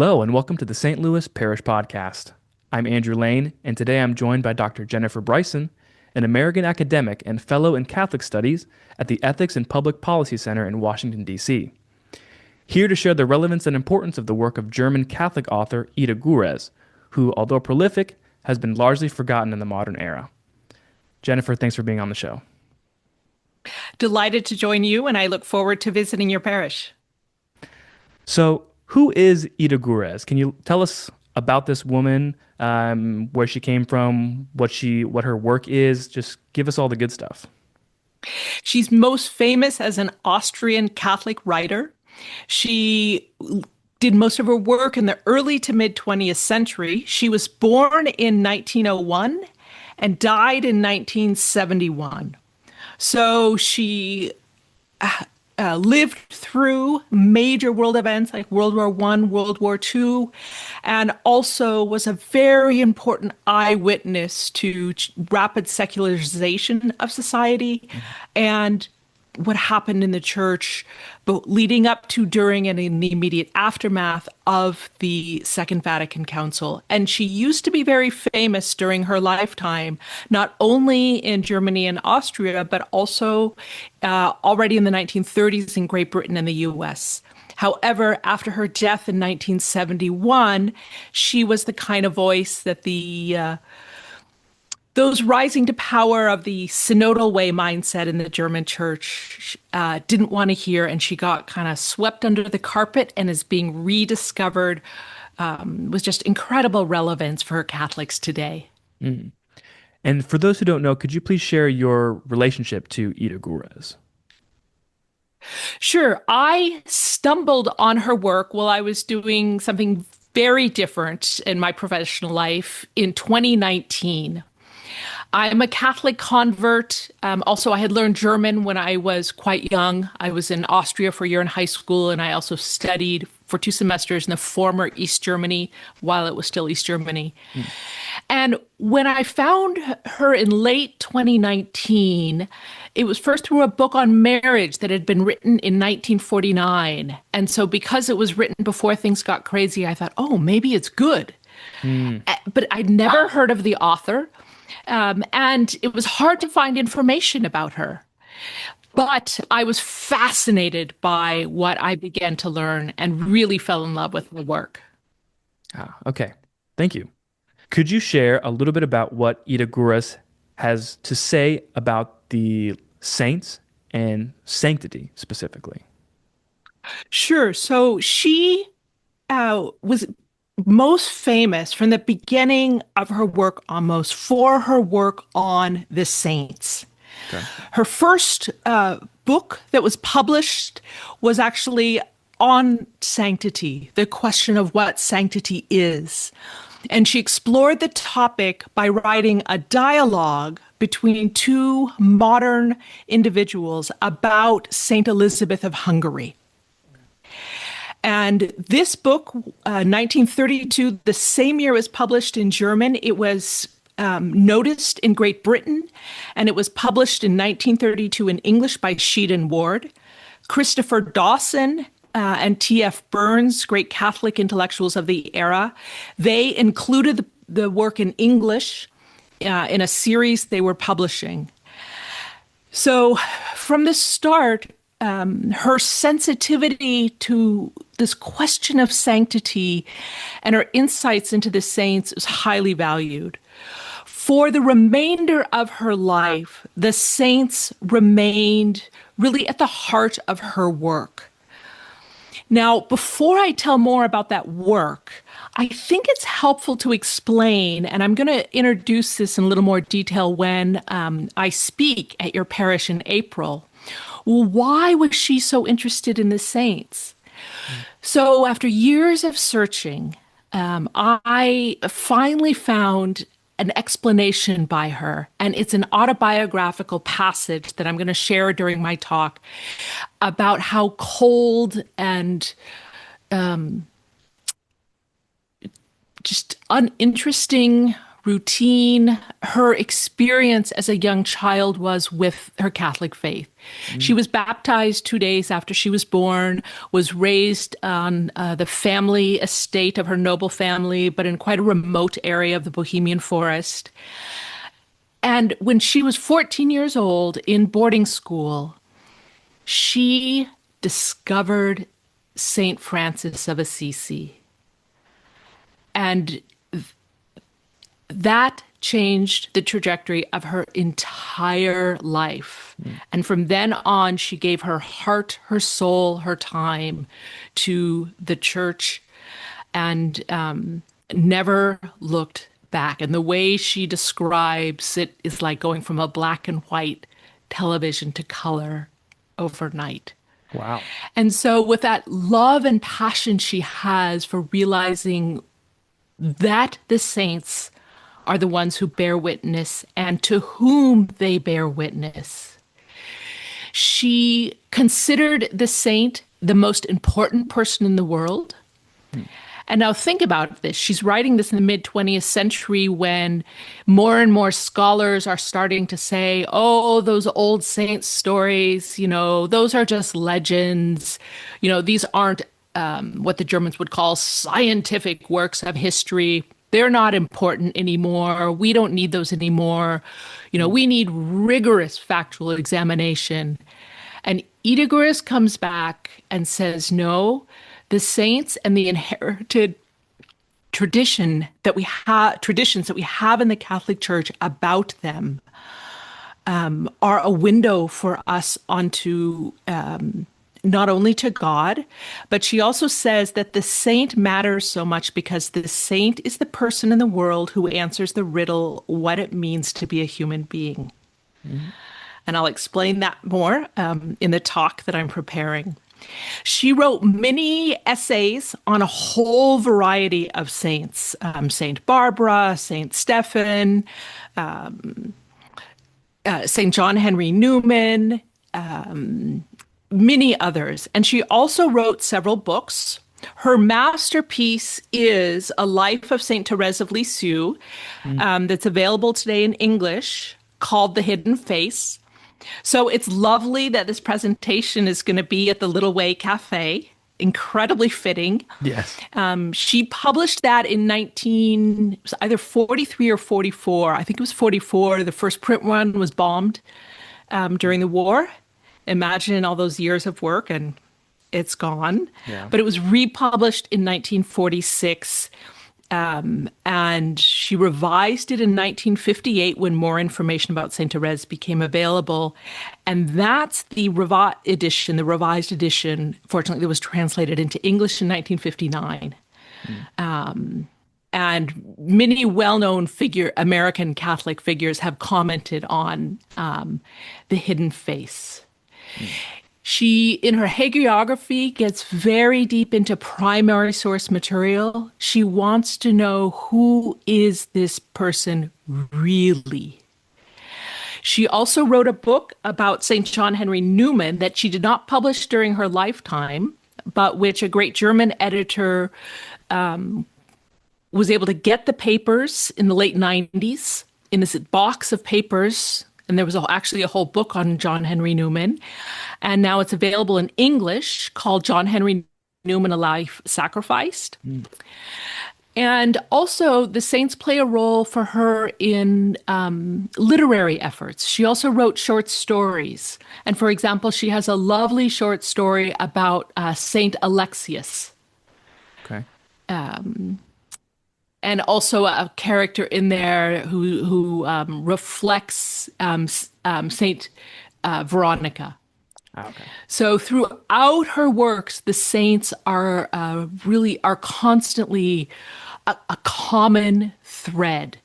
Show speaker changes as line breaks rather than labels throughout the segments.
Hello, and welcome to the St. Louis Parish Podcast. I'm Andrew Lane, and today I'm joined by Dr. Jennifer Bryson, an American academic and fellow in Catholic Studies at the Ethics and Public Policy Center in Washington, D.C. Here to share the relevance and importance of the work of German Catholic author Ida Görres, who, although prolific, has been largely forgotten in the modern era. Jennifer, thanks for being on the show.
Delighted to join you, and I look forward to visiting your parish.
So, who is Ida Görres? Can you tell us about this woman, where she came from, what her work is? Just give us all the good stuff.
She's most famous as an Austrian Catholic writer. She did most of her work in the early to mid 20th century. She was born in 1901 and died in 1971. So she lived through major world events like World War I, World War II, and also was a very important eyewitness to rapid secularization of society and what happened in the church, both leading up to, during, and in the immediate aftermath of the Second Vatican Council. And she used to be very famous during her lifetime, not only in Germany and Austria, but also already in the 1930s in Great Britain and the US. However, after her death in 1971, she was the kind of voice that those rising to power of the synodal way mindset in the German church didn't want to hear, and she got kind of swept under the carpet and is being rediscovered with just incredible relevance for Catholics today.
Mm. And for those who don't know, could you please share your relationship to Ida Görres?
Sure. I stumbled on her work while I was doing something very different in my professional life in 2019. I'm a Catholic convert. Also, I had learned German when I was quite young. I was in Austria for a year in high school, and I also studied for 2 semesters in the former East Germany while it was still East Germany. And when I found her in late 2019, it was first through a book on marriage that had been written in 1949. And so because it was written before things got crazy, I thought, oh, maybe it's good. But I'd never heard of the author. And it was hard to find information about her. But I was fascinated by what I began to learn and really fell in love with the work.
Okay. Thank you. Could you share a little bit about what Ida Görres has to say about the saints and sanctity specifically?
Sure. So she was most famous from the beginning of her work almost for her work on the saints. Okay. Her first book that was published was actually on sanctity, the question of what sanctity is. And she explored the topic by writing a dialogue between 2 modern individuals about Saint Elizabeth of Hungary. And this book, 1932, the same year it was published in German, it was noticed in Great Britain, and it was published in 1932 in English by Sheed and Ward. Christopher Dawson and T.F. Burns, great Catholic intellectuals of the era, they included the work in English in a series they were publishing. So from the start, her sensitivity to this question of sanctity and her insights into the saints is highly valued. For the remainder of her life, the saints remained really at the heart of her work. Now, before I tell more about that work, I think it's helpful to explain, and I'm going to introduce this in a little more detail when I speak at your parish in April. Well, why was she so interested in the saints? So after years of searching, I finally found an explanation by her, and it's an autobiographical passage that I'm going to share during my talk about how cold and just uninteresting, routine. Her experience as a young child was with her Catholic faith. She was baptized 2 days after she was born, was raised on the family estate of her noble family, but in quite a remote area of the Bohemian forest. And when she was 14 years old in boarding school, she discovered Saint Francis of Assisi. And that changed the trajectory of her entire life. And from then on, she gave her heart, her soul, her time to the church and never looked back. And the way she describes it is like going from a black and white television to color overnight.
Wow.
And so, with that love and passion she has for realizing that the saints are the ones who bear witness and to whom they bear witness, she considered the saint the most important person in the world. And now think about this. She's writing this in the mid 20th century when more and more scholars are starting to say, oh, those old saint stories, those are just legends. These aren't what the Germans would call scientific works of history. They're not important anymore. We don't need those anymore. We need rigorous factual examination. And Ida Görres comes back and says, no, the saints and the inherited traditions that we have in the Catholic Church about them are a window for us onto not only to God, but she also says that the saint matters so much because the saint is the person in the world who answers the riddle, what it means to be a human being. And I'll explain that more in the talk that I'm preparing. She wrote many essays on a whole variety of saints, Saint Barbara, Saint Stephen, Saint John Henry Newman, many others. And she also wrote several books. Her masterpiece is A Life of Saint Therese of Lisieux, that's available today in English, called The Hidden Face. So it's lovely that this presentation is going to be at the Little Way Café. Incredibly fitting.
Yes.
She published that in it was either 43 or 44. I think it was 44. The first print run was bombed during the war. Imagine all those years of work and it's gone.
Yeah.
But it was republished in 1946. And she revised it in 1958 when more information about Saint Therese became available. And that's the revised edition, fortunately, that was translated into English in 1959. And many well-known American Catholic figures have commented on the hidden face. She, in her hagiography, gets very deep into primary source material. She wants to know, who is this person really? She also wrote a book about St. John Henry Newman that she did not publish during her lifetime, but which a great German editor was able to get the papers in the late 90s in this box of papers. And there was actually a whole book on John Henry Newman. And now it's available in English, called John Henry Newman, A Life Sacrificed. And also, the saints play a role for her in literary efforts. She also wrote short stories. And for example, she has a lovely short story about Saint Alexius.
Okay.
And also a character in there who reflects Saint Veronica.
Okay.
So throughout her works, the saints are constantly a common thread.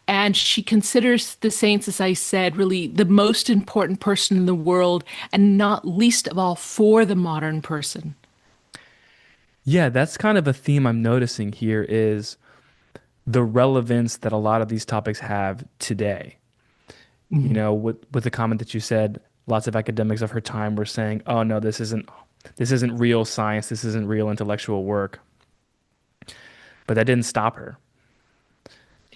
And she considers the saints, as I said, really the most important person in the world, and not least of all for the modern person.
Yeah, that's kind of a theme I'm noticing here, is the relevance that a lot of these topics have today. With the comment that you said, lots of academics of her time were saying, oh no, this isn't real science, this isn't real intellectual work. But that didn't stop her.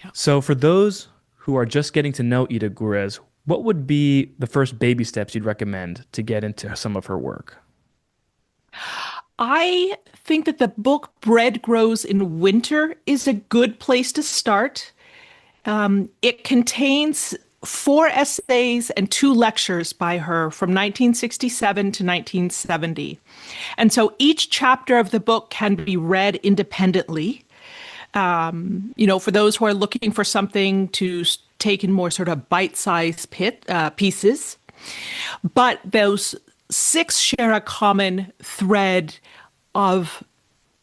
Yeah.
So for those who are just getting to know Ida Gurez, what would be the first baby steps you'd recommend to get into some of her work?
I think that the book Bread Grows in Winter is a good place to start. It contains four essays and two lectures by her from 1967 to 1970. And so each chapter of the book can be read independently. For those who are looking for something to take in more sort of bite-sized pieces. But those six share a common thread of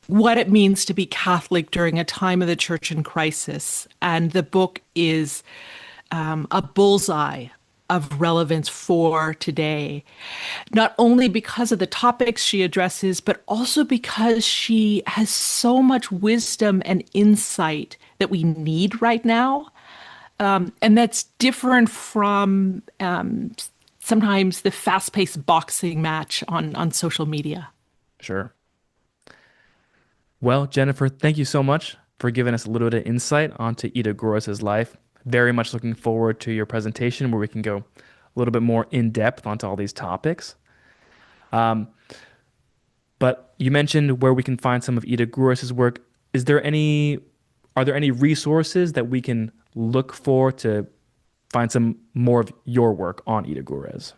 what it means to be Catholic during a time of the church in crisis. And the book is a bullseye of relevance for today, not only because of the topics she addresses, but also because she has so much wisdom and insight that we need right now. And that's different from sometimes the fast-paced boxing match on social media.
Sure. Well, Jennifer, thank you so much for giving us a little bit of insight onto Ida Gurez's life. Very much looking forward to your presentation where we can go a little bit more in depth onto all these topics. Um, but you mentioned where we can find some of Ida Gurez's work. Are there any resources that we can look for to find some more of your work on Ida Gurez?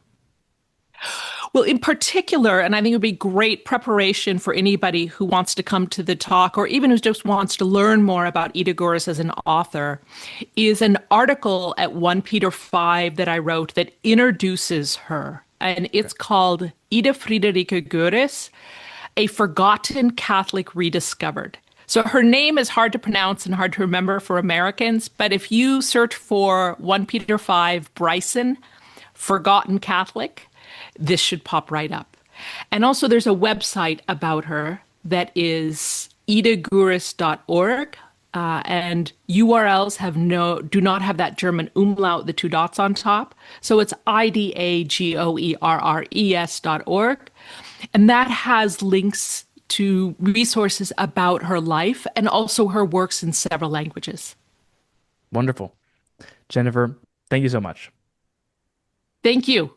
Well, in particular, and I think it would be great preparation for anybody who wants to come to the talk or even who just wants to learn more about Ida Görres as an author, is an article at 1 Peter 5 that I wrote that introduces her. And it's called Ida Friederike Görres, A Forgotten Catholic Rediscovered. So her name is hard to pronounce and hard to remember for Americans, but if you search for 1 Peter 5 Bryson, Forgotten Catholic, this should pop right up. And also there's a website about her that is idagurres.org. And URLs do not have that German umlaut, the two dots on top. So it's IDAGOERRES.org. And that has links to resources about her life and also her works in several languages.
Wonderful. Jennifer, thank you so much.
Thank you.